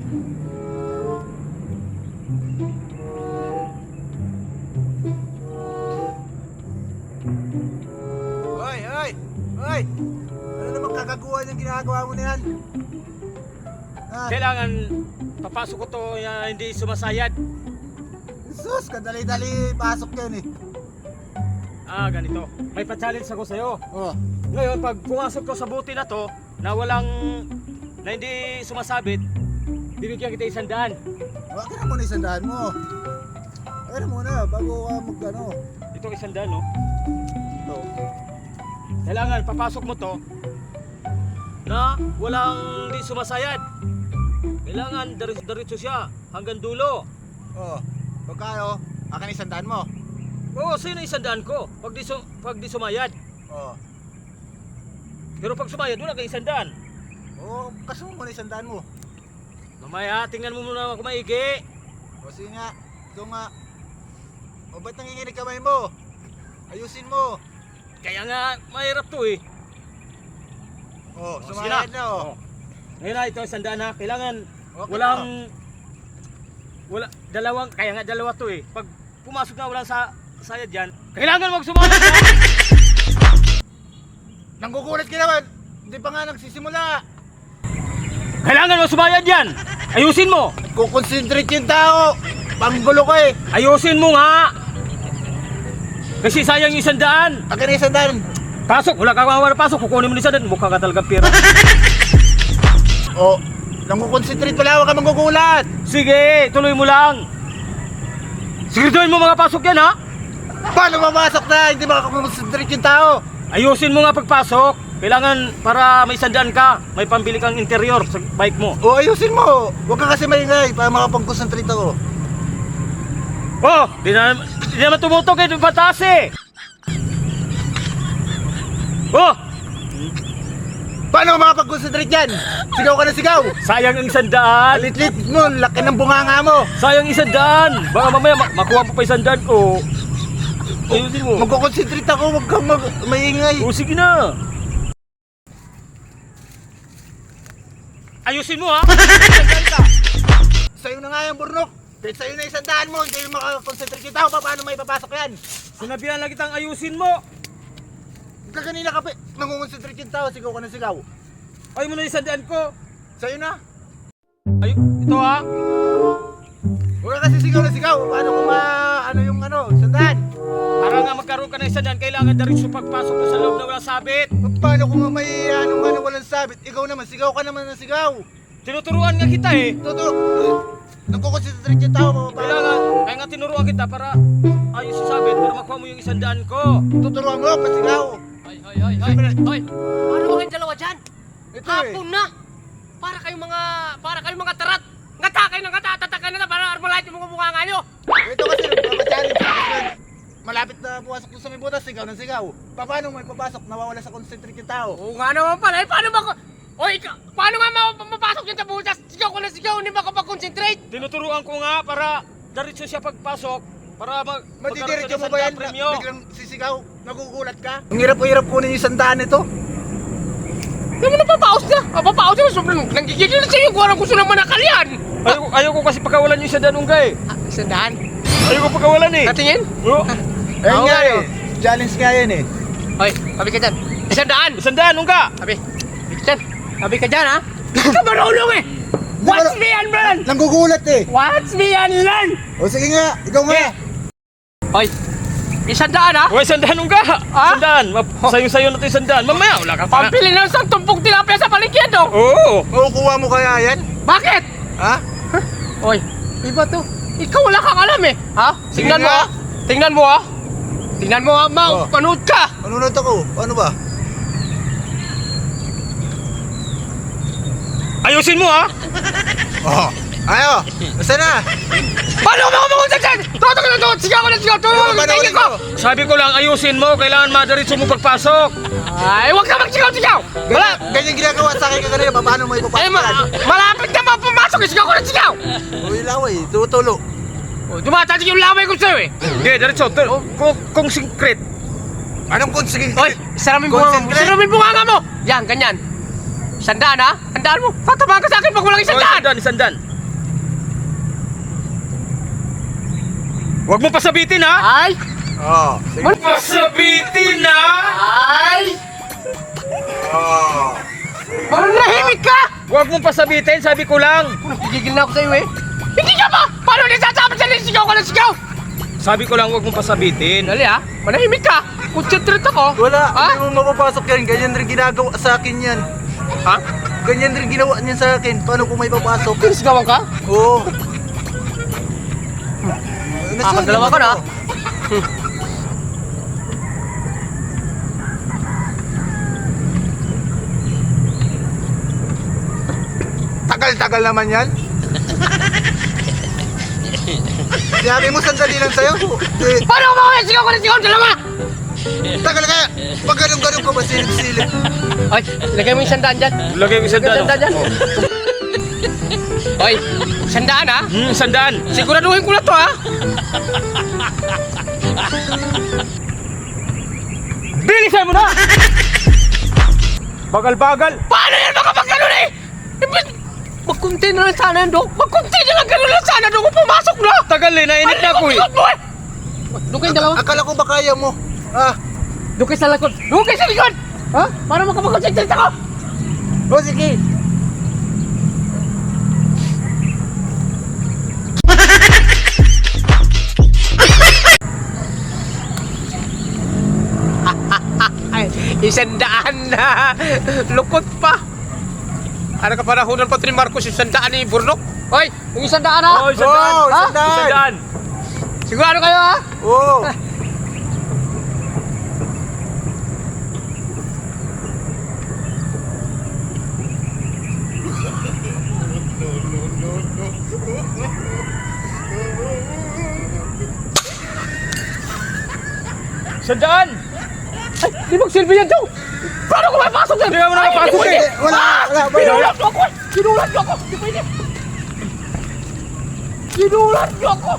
Hoy, hoy! Hoy! Ano naman kagaguhan yung ginagawa mo na yan? Kailangan papasok ko to hindi sumasayad. Sus, kadali-dali pasok yan eh. Ganito. May pa-challenge ako sa'yo. Oh. Ngayon, pag pumasok ko sa buti na to, na hindi sumasabit, bibigyan kita 100. Wag na muna isandaan mo. Wag na muna, bago ka mag-ano. Ito 100, no? Ito. Kailangan papasok mo to na walang di sumasayad. Kailangan diretso siya hanggang dulo. Oh. Pagkayo, akin isandaan mo. Oo, sino 100 ko? Pag di sumayad. Oh. Pero pag sumayad, wala kang 100. Oh, kaso mo muna isandaan mo. Mamaya, tingnan mo muna ako maigi. O sige nga, ikaw nga. O ba't nanginginig kamay mo? Ayusin mo. Kaya nga, mahirap to eh. Oh, Sige sumayad na oh. Ngayon na, ito 100 na. Kailangan Okay kaya nga dalawa to eh. Pag pumasok na walang sayad dyan, kailangan wag sumayad yan. Nanggugulat ka naman. Hindi pa nga nagsisimula. Kailangan wag sumayad yan. Ayusin mo. Kukonsentrate yung tao. Panggulo ko eh. Ayusin mo nga. Kasi sayang yung 100. Akin na isandaan. Pasok, wala kang mawala pasok. Kukunin mo ni 100. Mukha ka talaga pira. Oh, nangkukonsentrate pala. Huwag ka manggugulat. Sige, tuloy mo lang. Siguraduhin mo mga pasok yan ha. Paano mamasok na? Hindi makakonsentrate yung tao. Ayusin mo nga pagpasok. Kailangan para may 100 ka, may pambili kang interior sa bike mo. O ayusin mo. Huwag ka kasi maingay para makapag-concentrate ako. Oh, di naman tumutok eh, batas eh. Oh, Paano ka makapag-concentrate yan? Sigaw ka na sigaw. sayang ang 100. Lit-lit mo, laki ng bunganga mo. Sayang 100. Baka mamaya makuha mo pa 100 ko. Ayusin mo. Magkukonsentrate ako, huwag kang maingay. Oh, sige na. Ayusin mo ha. Sa'yo na nga yung burnok. Kahit sa'yo na isandaan mo, hindi yung makakonsentrate yung tao. Paano may papasok yan? Sinabihan lang kitang ayusin mo. Kaganina ka pa, nangungonsentrate yung tao, sigaw ka na sigaw. Ay mo na 100 ko. Sa'yo na. Ay, ito ha. Huwag ka kasi sigaw na sigaw. Paano kung sandaan? Para nga magkaroon ka ng 100, kailangan diretso pagpasok mo sa loob na walang sabit. Paano kung may walang sabit? Ikaw naman, sigaw ka naman na sigaw. Tinuturuan nga kita eh. Nagkukonsentrate yung tao, Kaya nga tinuruan kita para ayos yung sabit, para makuha mo yung 100 ko. tuturuan mo, pasigaw. Hoy! Paano mo kayong dalawa dyan? Ito Hapon na! Para kayong mga tarat! Ngatakay na tatakay na para armalite yung mga mukha nga nyo! Ito kasi nagpapachallenge. Malapit na pumasok doon sa may butas, sigaw ng sigaw. Paano may papasok, nawawala sa concentrate yung tao? Oo nga naman pala, paano nga mapasok yun sa butas? Sigaw ko na sigaw, hindi makapag-concentrate! Tinuturuan ko nga para diretso siya pagpasok, para Madidiretso mo ba yan? premyo. Biglang sisigaw, nagugulat ka? Ang hirap kunin yung 100 nito. Hindi mo napapaos na! Papaos na, sobrang nanggigigil na sa'yo kung anong gusto ng manakal yan! Ayaw ko kasi pagkawalan yung 100 unggay. Sandaan? Ayaw ko pagkawalan eh. Natingin? Oh, Ayun Oo nga nga eh. Challenge nga yan eh. Hoy, sabi ka dyan! Sandaan! 100 ungga. Sabi ka dyan! Sabi ka dyan ha! Ka marunong eh! Watch me and learn! Nanggugulat eh. Watch me and learn! O sige nga, ikaw nga. Hoy! Isandaan ha! Uy, 100 ungga. 100. Sayong-sayo na ito 100. Mamaya, wala ka pa. Pambili ng isang tumpok tilapia sa paligid oh! Oo. Makukuha mo kaya yan? Bakit? Ha? Hoy, iba to. Ikaw wala kang alam eh. Ha? Sige Tingnan mo nga. ha. Tingnan mo ha. Tingnan mo ha, Oh. panood ka. Manunod ako. Ano ba? Ayusin mo ha. Oh. Ayo. Basta na. Paano ka makamunta dyan? Toto ka na to. Sigaw ko na sigaw. Ano ba Tingin ko. Sabi ko lang ayusin mo, kailangan madiretso mo pagpasok. Ay, huwag ka magsigaw-sigaw. Wala. Ganyan ginagawa sa akin kaganina. Paano mo ipapasok yan? Malapit na pumasok. Sigaw ko na sigaw. Uy, laway. Tutulo. Oh, dumatatik yung lamay ko sa'yo eh. Hindi, diretso. Kung secret. Anong sige? Hoy, isaramin mo nga mo. Concentrate. Isaramin mo nga mo. Yan, ganyan. Sandaan ha. Sandaan mo. Tatamaan ka sa akin pag walang isandaan. 100. Huwag mo pasabitin ha! Ay! Oo. Sige. Pasabitin ha! Ay! Oo. Manahimik ka! Huwag mo pasabitin, sabi ko lang! Gigigil na ako sa'yo eh. Hindi ka ba? Paano nasasabi sa sigaw ka ng sigaw? Sabi ko lang huwag mo pasabitin. Dali ha, manahimik ka. Concentrate ako. Wala, Ha? hindi mo mapapasok yan. Ganyan rin ginagawa sa akin yan. Ha? Ganyan rin ginawa niyan sa akin. Paano ko may papasok? Pinasigawan ka? Oo. Dalawa ka na. Tagal-tagal naman yan. Sinabi mo sandali lang sa'yo. Paano ko makakaya sigaw ka ng sigaw? Dalawa! Tagal kaya. Pag ganun-ganun ka ba silip-silip? Ay, lagay mo yung sandaan dyan. Lagay mo isang Lagay yung sandaan dyan. Ay, sandaan ha? Sandaan. Siguraduhin ko na to ha? Bilisan mo na! Bagal-bagal. Paano yan makapag-ganon eh? Magkunti na lang sana yan, Dok. Magkunti na lang ganon lang sana, Dok. Pumasok na! Tagal eh, nainit na ako eh. Likod mo eh! Doon kayo dalawa. Akala ko ba kaya mo? Ah. Doon kayo sa likod. Doon kayo sa likod! Ha? Para makapag-concentrate ako! O sige. Ay, isandaan na! Lukot pa! Ano ka parahonan pa ni Marcos yung sandaan ni Burnok? Hoy, yung isandaan ha? Oh, sandaan. Oh, sandaan. Sandaan. Sigurado kayo ha? Oo. Sandaan. Ay, di magsilbi yan, Dok! Paano ko mapasok yan? Hindi ka mo nakapasok Ay, eh. Wala. Sinulat mo ako! Sinulat mo ako! Di pwede! Sinulat mo ako!